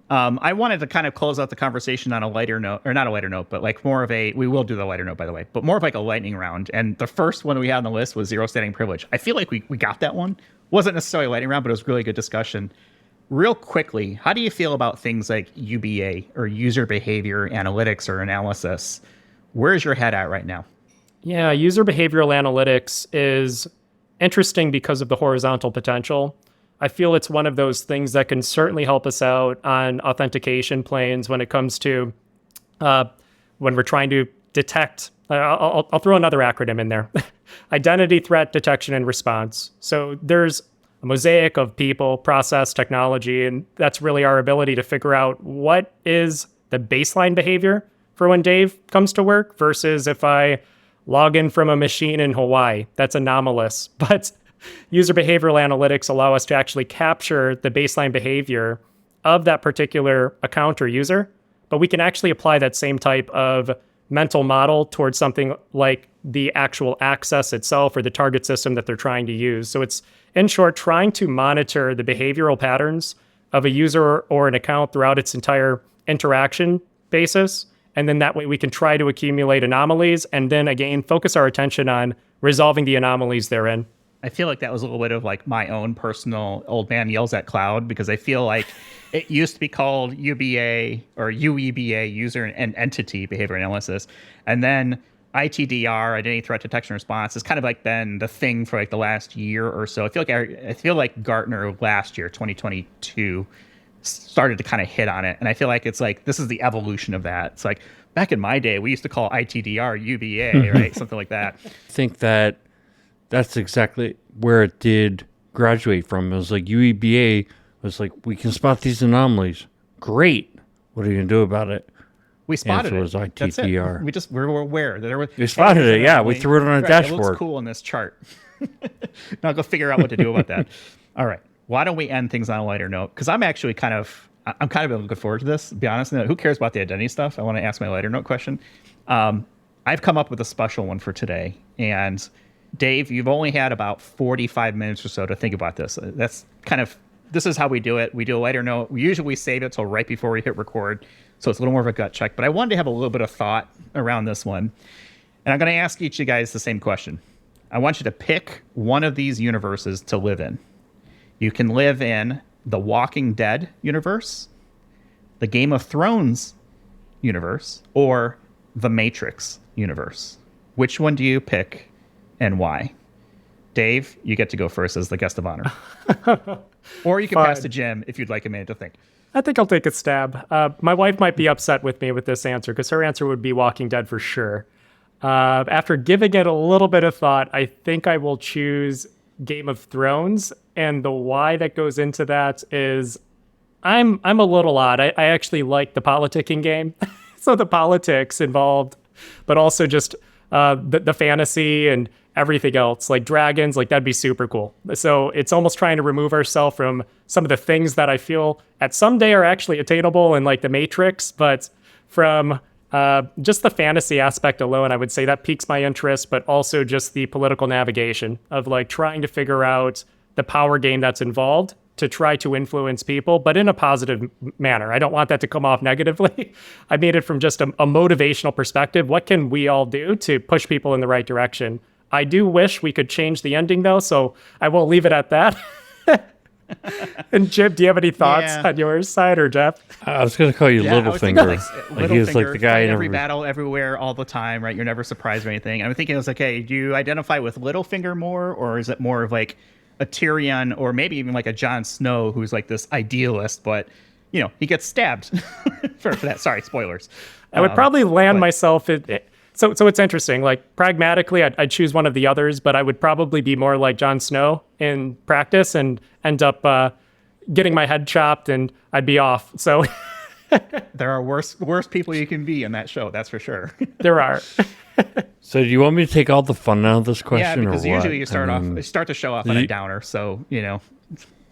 I wanted to kind of close out the conversation on a lighter note, or not a lighter note, but like more of we will do the lighter note, by the way, but more of like a lightning round. And the first one we had on the list was zero standing privilege. I feel like we got that one. Wasn't necessarily a lightning round, but it was really good discussion. Real quickly, how do you feel about things like UBA or user behavior analytics or analysis? Where's your head at right now? Yeah, user behavioral analytics is interesting because of the horizontal potential. I feel it's one of those things that can certainly help us out on authentication planes when it comes to when we're trying to detect. I'll throw another acronym in there. Identity threat detection and response. So there's a mosaic of people, process, technology, and that's really our ability to figure out what is the baseline behavior for when Dave comes to work versus if I log in from a machine in Hawaii. That's anomalous. But user behavioral analytics allow us to actually capture the baseline behavior of that particular account or user, but we can actually apply that same type of mental model towards something like the actual access itself or the target system that they're trying to use. So it's, in short, trying to monitor the behavioral patterns of a user or an account throughout its entire interaction basis. And then that way we can try to accumulate anomalies and then again, focus our attention on resolving the anomalies therein. I feel like that was a little bit of like my own personal old man yells at cloud, because I feel like it used to be called UBA or UEBA, user and entity behavior analysis. And then ITDR, identity threat detection response, has kind of like been the thing for like the last year or so. I feel like Gartner last year, 2022, started to kind of hit on it. And I feel like it's like, this is the evolution of that. It's like back in my day, we used to call ITDR UBA, right? Something like that. I think that's exactly where it did graduate from. It was like UEBA was like, we can spot these anomalies. Great. What are you going to do about it? We spotted it. Was ITDR. We were aware that there was. We spotted it. Yeah, we threw it on a dashboard. It looks cool in this chart. Now go figure out what to do about that. All right. Why don't we end things on a lighter note? Because I'm actually kind of looking forward to this. To be honest, who cares about the identity stuff? I want to ask my lighter note question. I've come up with a special one for today, and Dave, you've only had about 45 minutes or so to think about this. This is how we do it. We do a lighter note. We usually save it till right before we hit record, so it's a little more of a gut check. But I wanted to have a little bit of thought around this one. And I'm going to ask each of you guys the same question. I want you to pick one of these universes to live in. You can live in the Walking Dead universe, the Game of Thrones universe, or the Matrix universe. Which one do you pick and why? Dave, you get to go first as the guest of honor. Or you can pass to Jim if you'd like a minute to think. I think I'll take a stab. My wife might be upset with me with this answer, because her answer would be Walking Dead for sure. After giving it a little bit of thought, I think I will choose Game of Thrones. And the why that goes into that is I'm a little odd. I actually like the politicking game. So the politics involved, but also just the fantasy and everything else, like dragons, like that'd be super cool. So it's almost trying to remove ourselves from some of the things that I feel at some day are actually attainable in like the Matrix, but from just the fantasy aspect alone, I would say that piques my interest, but also just the political navigation of like trying to figure out the power game that's involved to try to influence people, but in a positive manner. I don't want that to come off negatively. I mean it from just a motivational perspective. What can we all do to push people in the right direction? I do wish we could change the ending though, so I will leave it at that. And Jim, do you have any thoughts on your side, or Jeff? I was going to call you Littlefinger. Like he was like the guy in every battle, everywhere, all the time, right? You're never surprised or anything. I'm thinking it was like, hey, do you identify with Littlefinger more, or is it more of like a Tyrion, or maybe even like a Jon Snow, who's like this idealist, but you know, he gets stabbed for that. Sorry, spoilers. I would probably land myself at. So it's interesting. Like pragmatically, I'd choose one of the others, but I would probably be more like Jon Snow in practice and end up getting my head chopped, and I'd be off. So there are worse people you can be in that show. That's for sure. There are. So do you want me to take all the fun out of this question? Yeah, because or usually what? you start the show off on a downer. So you know,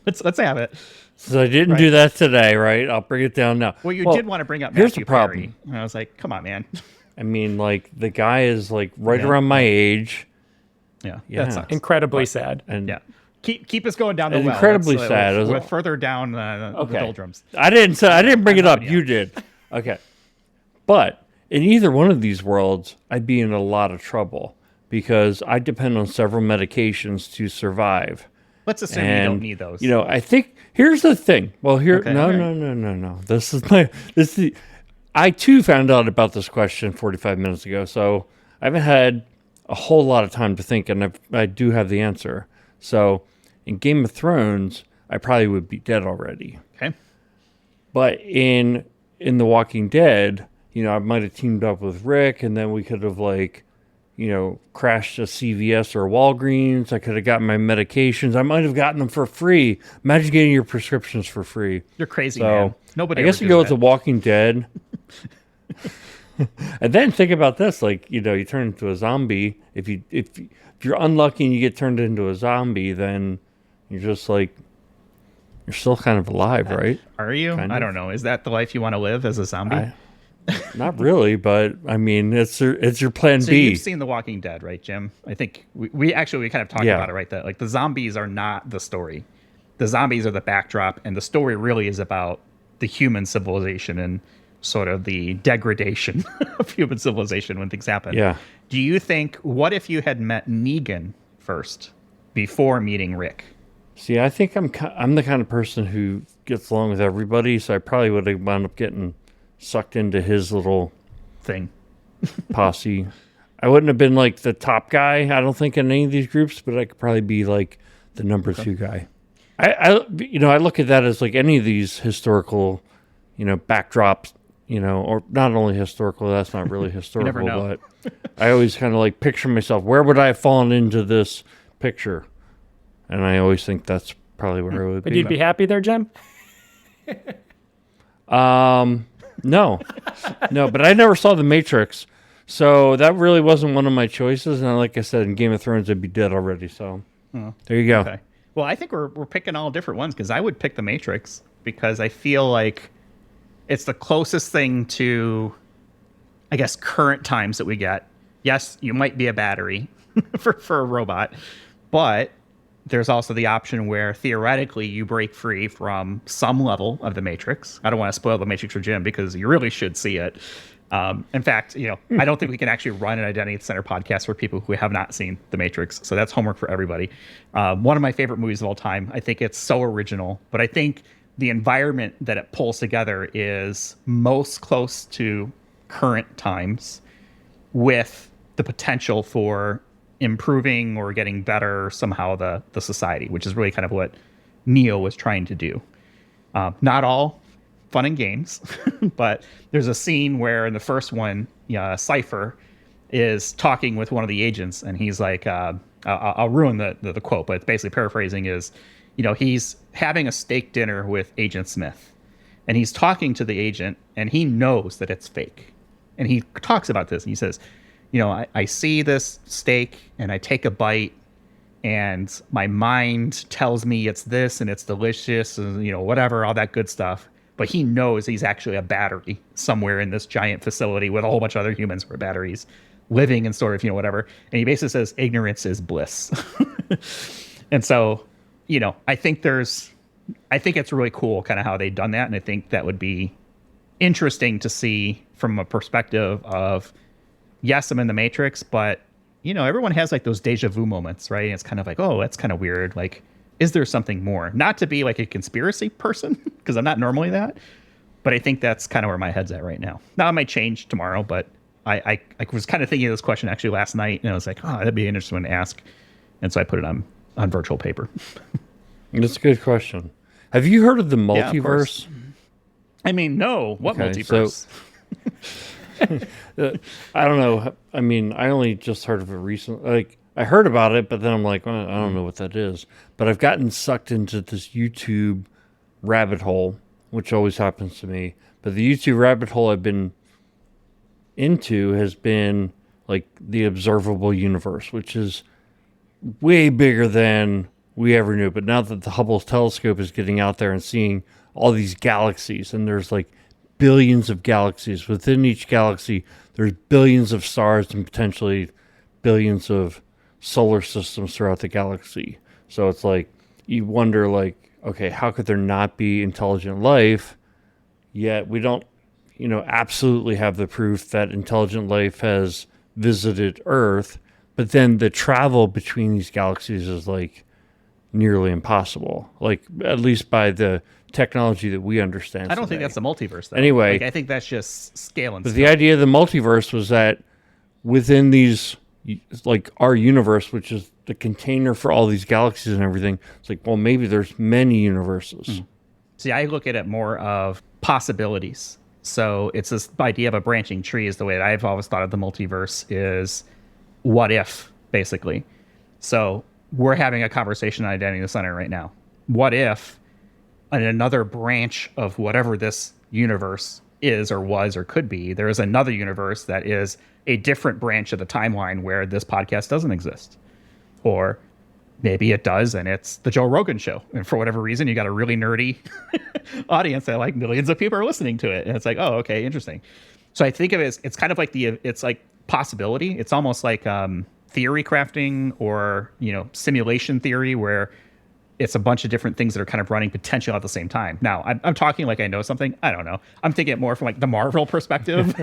let's have it. So I didn't do that today, right? I'll bring it down now. Well, you did want to bring up here's Matthew the problem. Perry, and I was like, come on, man. I mean, like the guy is like right around my age. Yeah, Yeah. that sucks. Incredibly sad. And Yeah, keep us going down the well. Incredibly sad. We're further down the doldrums. I didn't bring it up. You did. Okay. But in either one of these worlds, I'd be in a lot of trouble because I depend on several medications to survive. Let's assume you don't need those. You know, I think here's the thing. Well, no. I too found out about this question 45 minutes ago, so I haven't had a whole lot of time to think, and I do have the answer. So in Game of Thrones, I probably would be dead already. Okay. But in The Walking Dead, you know, I might have teamed up with Rick, and then we could have crashed a CVS or a Walgreens. I could have gotten my medications. I might have gotten them for free. Imagine getting your prescriptions for free. You're crazy, man. Nobody. I guess you go with The Walking Dead. And then think about this, like, you know, you turn into a zombie. If you're unlucky and you get turned into a zombie, then you're just like, you're still kind of alive, right? Are you? I don't know. Is that the life you want to live as a zombie? Not really, but I mean, it's your plan So B. you've seen The Walking Dead, right, Jim? I think we kind of talked about it, right? That like the zombies are not the story. The zombies are the backdrop, and the story really is about the human civilization and sort of the degradation of human civilization when things happen. Yeah. Do you think, what if you had met Negan first before meeting Rick? See, I think I'm the kind of person who gets along with everybody, so I probably would have wound up getting sucked into his little Thing. posse. I wouldn't have been like the top guy, I don't think, in any of these groups, but I could probably be like the number two guy. I look at that as like any of these historical, backdrops, or not only historical, that's not really historical, know. but I always kind of like picture myself, where would I have fallen into this picture? And I always think that's probably where I would be. But you'd be happy there, Jim? No, but I never saw The Matrix, so that really wasn't one of my choices. And like I said, in Game of Thrones, I'd be dead already. So there you go. Okay. Well, I think we're picking all different ones because I would pick The Matrix because I feel like it's the closest thing to, I guess, current times that we get. Yes, you might be a battery for a robot, but there's also the option where theoretically you break free from some level of the Matrix. I don't want to spoil the Matrix for Jim because you really should see it. In fact, I don't think we can actually run an Identity Center podcast for people who have not seen the Matrix. So that's homework for everybody. One of my favorite movies of all time. I think it's so original, but I think the environment that it pulls together is most close to current times with the potential for improving or getting better somehow the society, which is really kind of what Neo was trying to do. Not all fun and games, but there's a scene where in the first one, Cypher is talking with one of the agents, and he's like, I'll ruin the quote, but it's basically paraphrasing is, he's having a steak dinner with Agent Smith, and he's talking to the agent, and he knows that it's fake. And he talks about this, and he says, I see this steak and I take a bite and my mind tells me it's this and it's delicious and, whatever, all that good stuff. But he knows he's actually a battery somewhere in this giant facility with a whole bunch of other humans who are batteries living in sort of, whatever. And he basically says ignorance is bliss. And so, I think it's really cool kind of how they've done that. And I think that would be interesting to see from a perspective of, yes, I'm in the Matrix, but, everyone has like those deja vu moments, right? And it's kind of like, oh, that's kind of weird. Like, is there something more? Not to be like a conspiracy person, because I'm not normally that, but I think that's kind of where my head's at right now. Now, it might change tomorrow, but I was kind of thinking of this question actually last night, and I was like, oh, that'd be an interesting one to ask. And so I put it on virtual paper. That's a good question. Have you heard of the multiverse? I mean, no. What multiverse? I don't know. I mean, I only just heard of it recently. Like, I heard about it, but then I'm like, well, I don't know what that is. But I've gotten sucked into this YouTube rabbit hole, which always happens to me. But the YouTube rabbit hole I've been into has been like the observable universe, which is way bigger than we ever knew. But now that the Hubble telescope is getting out there and seeing all these galaxies, and there's like billions of galaxies. Within each galaxy, there's billions of stars and potentially billions of solar systems throughout the galaxy. So it's like, you wonder like, okay, how could there not be intelligent life? Yet we don't, absolutely have the proof that intelligent life has visited Earth. But then the travel between these galaxies is like nearly impossible. Like, at least by the technology that we understand. I don't think that's the multiverse, though. Anyway, like, I think that's just scale and but stuff. the idea of the multiverse was that within these, like our universe, which is the container for all these galaxies and everything, it's like, well, maybe there's many universes. See, I look at it more of possibilities. So it's this idea of a branching tree is the way that I've always thought of the multiverse is what if, basically. So we're having a conversation on Identity Center right now. What if in another branch of whatever this universe is or was or could be, there is another universe that is a different branch of the timeline where this podcast doesn't exist? Or maybe it does, and it's the Joe Rogan show. And for whatever reason, you got a really nerdy audience that like millions of people are listening to it. And it's like, oh, okay, interesting. So I think of it as, it's kind of like it's like possibility. It's almost like theory crafting or, simulation theory, where it's a bunch of different things that are kind of running potentially at the same time. Now, I'm talking like I know something. I don't know. I'm thinking it more from like the Marvel perspective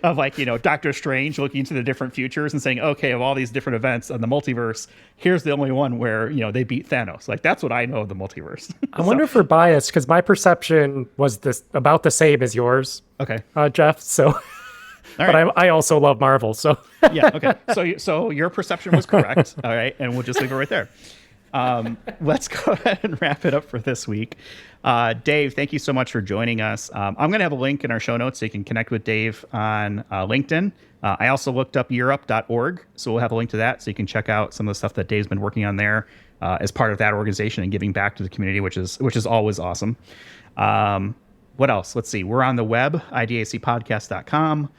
of like, Doctor Strange looking into the different futures and saying, okay, of all these different events in the multiverse, here's the only one where, they beat Thanos. Like, that's what I know of the multiverse. I wonder if we're biased, because my perception was about the same as yours. Okay. Jeff. So, but I also love Marvel. So yeah. Okay. So your perception was correct. All right. And we'll just leave it right there. Let's go ahead and wrap it up for this week. Dave, thank you so much for joining us. I'm going to have a link in our show notes so you can connect with Dave on LinkedIn. I also looked up Europe.org, so we'll have a link to that so you can check out some of the stuff that Dave's been working on there as part of that organization and giving back to the community, which is always awesome. What else? Let's see. We're on the web, idacpodcast.com.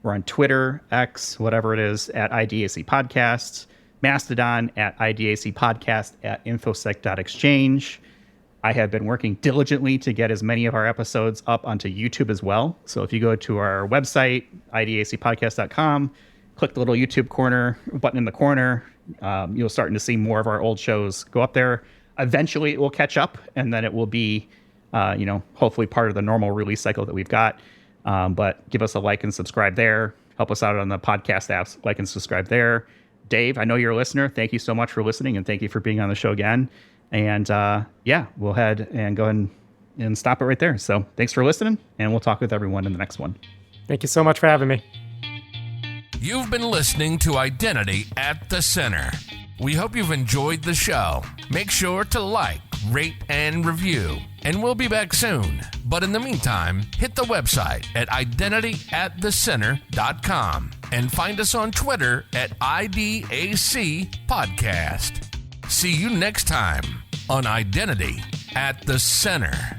We're on Twitter, X, whatever it is, at IDAC Podcasts. Mastodon at IDAC Podcast at infosec.exchange. I have been working diligently to get as many of our episodes up onto YouTube as well. So if you go to our website, idacpodcast.com, click the little YouTube button in the corner, you'll start to see more of our old shows go up there. Eventually it will catch up, and then it will be, hopefully part of the normal release cycle that we've got. But give us a like and subscribe there. Help us out on the podcast apps, like and subscribe there. Dave, I know you're a listener. Thank you so much for listening, and thank you for being on the show again. And we'll head and go ahead and stop it right there. So thanks for listening, and we'll talk with everyone in the next one. Thank you so much for having me. You've been listening to Identity at the Center. We hope you've enjoyed the show. Make sure to like, rate, and review. And we'll be back soon. But in the meantime, hit the website at identityatthecenter.com and find us on Twitter at IDAC Podcast. See you next time on Identity at the Center.